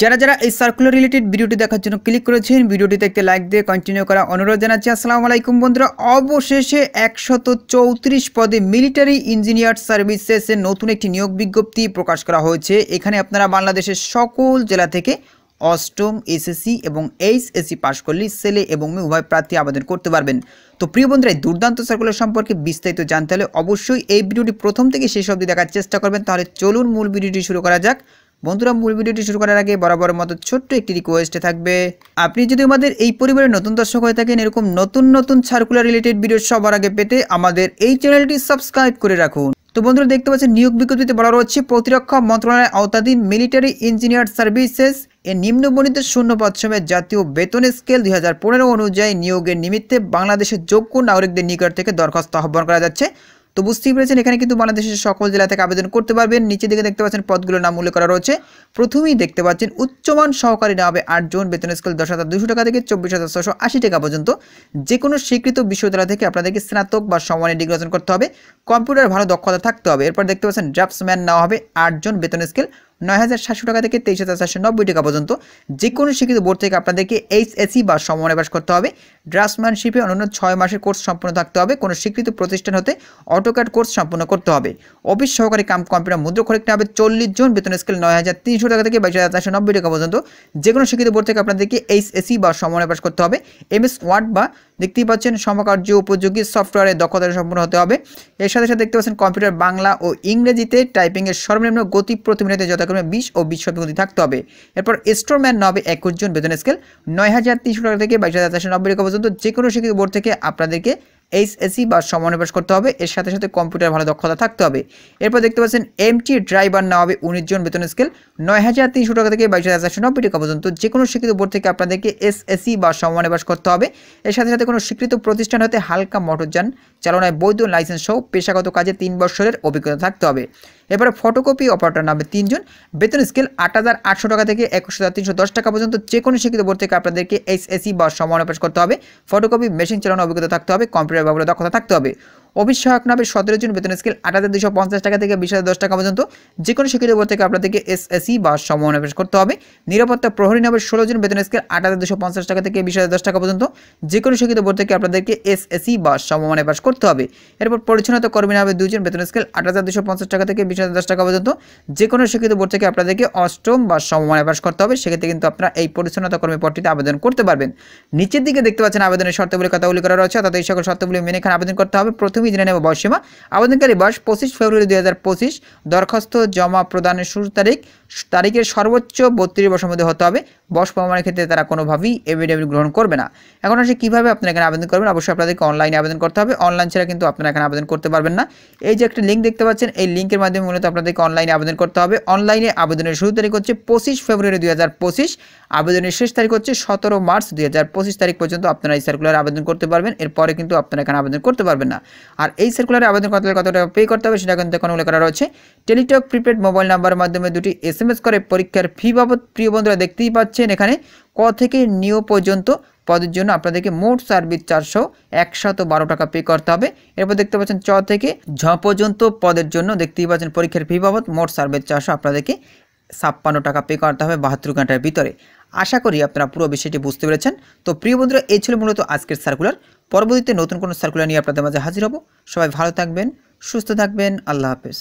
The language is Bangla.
যারা যারা এই সার্কুলার রিলেটেড ভিডিওটি দেখার জন্য ক্লিক করেছেন ভিডিওটিতে একটি লাইক দিয়ে কন্টিনিউ করা অনুরোধ জানাচ্ছি। আসসালামু আলাইকুম বন্ধুরা, অবশেষে 134 পদে মিলিটারি ইঞ্জিনিয়ার সার্ভিসেসের নতুন একটি নিয়োগ বিজ্ঞপ্তি প্রকাশ করা হয়েছে। এখানে আপনারা বাংলাদেশের সকল জেলা থেকে অষ্টম এসএসসি এবং এইচএসসি পাশ করলে ছেলে এবং মেয়ে উভয় প্রার্থী আবেদন করতে পারবেন। তো প্রিয় বন্ধুরা, এই দুর্দান্ত সার্কুলার সম্পর্কে বিস্তারিত জানতে হলে অবশ্যই এই ভিডিওটি প্রথম থেকে শেষ অবধি দেখার চেষ্টা করবেন। তাহলে চলুন মূল ভিডিওটি শুরু করা যাক। বন্ধুরা, মূল ভিডিওটি শুরু করার আগে বরাবরের মতো ছোট্ট একটি রিকোয়েস্ট থাকবে, আপনি যদি আমাদের এই পরিবারের নতুন দর্শক হয়ে থাকেন, এরকম নতুন নতুন সার্কুলার রিলেটেড ভিডিও সবার আগে পেতে আমাদের এই চ্যানেলটি সাবস্ক্রাইব করে রাখুন। তো বন্ধুরা, দেখতে পাচ্ছেন নিয়োগ বিজ্ঞপ্তিতে বলা রয়েছে প্রতিরক্ষা মন্ত্রণালয়ের আওতাধীন মিলিটারি ইঞ্জিনিয়ার সার্ভিসেস এর নিম্নবর্ণিত শূন্যপদ সময়ের জাতীয় বেতন স্কেল 2015 অনুযায়ী নিয়োগের নিমিত্তে বাংলাদেশের যোগ্য নাগরিকদের নিকট থেকে দরখাস্ত আহ্বান করা যাচ্ছে। তো বুঝতেই পেরেছেন, এখানে কিন্তু বাংলাদেশের সকল জেলা থেকে আবেদন করতে পারবেন। নিচে দিকে দেখতে পাচ্ছেন পদগুলোর নাম উল্লেখ করা রয়েছে। প্রথমেই দেখতে পাচ্ছেন উচ্চমান সহকারী নেওয়া হবে 8 জন, বেতন স্কেল 10,200 টাকা থেকে 24,680 টাকা পর্যন্ত। যে কোনো স্বীকৃত বিশ্ববিদ্যালয় থেকে আপনাদেরকে স্নাতক বা সমমানের ডিগ্রি অর্জন করতে হবে, কম্পিউটার ভালো দক্ষতা থাকতে হবে। এরপর দেখতে পাচ্ছেন ড্রাফটসম্যান নেওয়া হবে 8 জন, বেতন স্কেল 9,700 টাকা থেকে 23,490 টাকা পর্যন্ত। যে কোনো শিক্ষিত বোর্ড থেকে আপনাদেরকে এইচএসসি বা সমমানে পাস করতে হবে। ড্রাফটসম্যানশিপে অন্যান্য 6 মাসের কোর্স সম্পূর্ণ থাকতে হবে। কোনো স্বীকৃত প্রতিষ্ঠান হতে অটোক্যাড কোর্স সম্পূর্ণ করতে হবে। অফিস সহকারী কাম কম্পিউটার মুদ্রাক্ষরিক নেওয়া হবে 40 জন, বেতন স্কেল 9,300 টাকা থেকে 22,490 টাকা পর্যন্ত। যে কোনো শিক্ষিত বোর্ড থেকে আপনাদেরকে এইচএসসি বা সমমানে পাস করতে হবে। এমএস ওয়ার্ড বা দেখতেই পাচ্ছেন সমকার্য উপযোগী সফটওয়্যারের দক্ষতা সম্পূর্ণ হতে হবে। এর সাথে সাথে দেখতে পাচ্ছেন কম্পিউটার বাংলা ও ইংরেজিতে টাইপিংয়ের সর্বনিম্ন গতি প্রতি মিনিটে যথাক্রমে 20 ও 20 শতাংশ গতি থাকতে হবে। এরপর স্টোরম্যান নেওয়া হবে 21 জন, বেতন স্কেল 9,300 টাকা থেকে 22,490 টাকা পর্যন্ত। যে কোনো শিক্ষিত বোর্ড থেকে আপনাদেরকে এইচএসসি বা সমমানে পাস করতে হবে। এর সাথে সাথে কম্পিউটার ভালো দক্ষতা থাকতে হবে। এরপর দেখতে পাচ্ছেন এমটি ড্রাইভার নেওয়া হবে 19 জন, বেতন স্কেল 9,300 টাকা থেকে 22,490 টাকা পর্যন্ত। যে কোনো শিক্ষিত বোর্ড থেকে আপনাদেরকে এসএসসি বা সমমানে পাস করতে হবে। এর সাথে সাথে কোনো স্বীকৃত প্রতিষ্ঠান হতে হালকা মোটরযান চালনায় বৈধ লাইসেন্স সহ পেশাগত কাজে 3 বছরের অভিজ্ঞতা থাকতে হবে। এরপরে ফটোকপি অপারেটর নামে 3 জন, বেতন স্কেল 8,800 টাকা থেকে 21,310 টাকা পর্যন্ত। যে কোনো শিক্ষিত বোর্ড থেকে আপনাদেরকে এইচএসসি বা সমমানে পাস করতে হবে। ফটোকপি মেশিন চালানোর অভিজ্ঞতা থাকতে হবে, কম্পিউটার ব্যবহারে দক্ষতা থাকতে হবে। অফিস সহায়ক নামে 17 জন, বেতন স্কেল 8,250 টাকা থেকে 20,010 টাকা পর্যন্ত। যে কোনো শিক্ষিত বোর্ড থেকে আপনাদেরকে এসএসসি বা সমমানে পাস করতে হবে। নিরাপত্তা প্রহরী নামে 16 জন, বেতন স্কেল 8,250 টাকা থেকে 20,010 টাকা পর্যন্ত। যে কোনো শিক্ষিত বোর্ড থেকে আপনাদেরকে এসএসসি বা সমমানে পাস করতে হবে। এরপর পরিচ্ছন্নতা কর্মী নামে 2 জন, বেতন স্কেল 8,250 টাকা থেকে 20,010 টাকা পর্যন্ত। যে কোনো শিক্ষিত বোর্ড থেকে আপনাদেরকে অষ্টম বা সমমানে পাস করতে হবে। সেক্ষেত্রে কিন্তু আপনারা এই পরিচ্ছন্নতা কর্মী পদটিতে আবেদন করতে পারবেন। নিচের দিকে দেখতে পাচ্ছেন আবেদনের শর্তাবলী কথা উল্লেখ করা রয়েছে, অর্থাৎ এই সকল শর্তাবলী মেনে এখানে আবেদন করতে হবে। প্রথমেই জেনে নেব বয়সসীমা। আবেদনকারী বয়স 25 ফেব্রুয়ারি 2025। দরখাস্ত জমা প্রদানের শুরু তারিখের সর্বোচ্চ 32 বছরের মধ্যে হতে হবে। বয়স প্রমাণের ক্ষেত্রে তারা কোনোভাবেই এফিডেভিট গ্রহণ করবে না। এখন আসলে কীভাবে আপনারা এখানে আবেদন করবেন? অবশ্যই আপনাদেরকে অনলাইনে আবেদন করতে হবে। অনলাইন ছাড়া কিন্তু আপনারা এখানে আবেদন করতে পারবেন না। এই যে একটা লিঙ্ক দেখতে পাচ্ছেন, এই লিঙ্কের মাধ্যমে মূলত আপনাদেরকে অনলাইনে আবেদন করতে হবে। অনলাইনে আবেদনের শুরু তারিখ হচ্ছে 25 ফেব্রুয়ারি 2025। আবেদনের শেষ তারিখ হচ্ছে 17 মার্চ 2025 তারিখ পর্যন্ত আপনারা এই সার্কুলারে আবেদন করতে পারবেন। এরপরে কিন্তু আপনারা এখানে আবেদন করতে পারবেন না। আর এই সার্কুলারে আবেদন করতে হলে কত টাকা পে করতে হবে সেটা কিন্তু এখন উল্লেখ করা রয়েছে। টেলিটক প্রিপেড মোবাইল নাম্বারের মাধ্যমে 2টি SMS করে পরীক্ষার ফি বাবদ। প্রিয় বন্ধুরা, দেখতেই পাচ্ছেন এখানে ক থেকে নিয় পর্যন্ত পদের জন্য আপনাদেরকে মোট সার্ভিস চার্জ সহ 112 টাকা পে করতে হবে। এরপর দেখতে পাচ্ছেন চ থেকে ঝ পর্যন্ত পদের জন্য দেখতেই পাচ্ছেন পরীক্ষার ফি বাবদ মোট সার্ভিস চার্জ আপনাদেরকে 56 টাকা পে করতে হবে 72 ঘন্টার ভিতরে। আশা করি আপনারা পুরো বিষয়টি বুঝতে পেরেছেন। তো প্রিয় বন্ধুরা, এই ছিল মূলত আজকের সার্কুলার। পরবর্তীতে নতুন কোনো সার্কুলার নিয়ে আপনাদের মাঝে হাজির হব। সবাই ভালো থাকবেন, সুস্থ থাকবেন। আল্লাহ হাফেজ।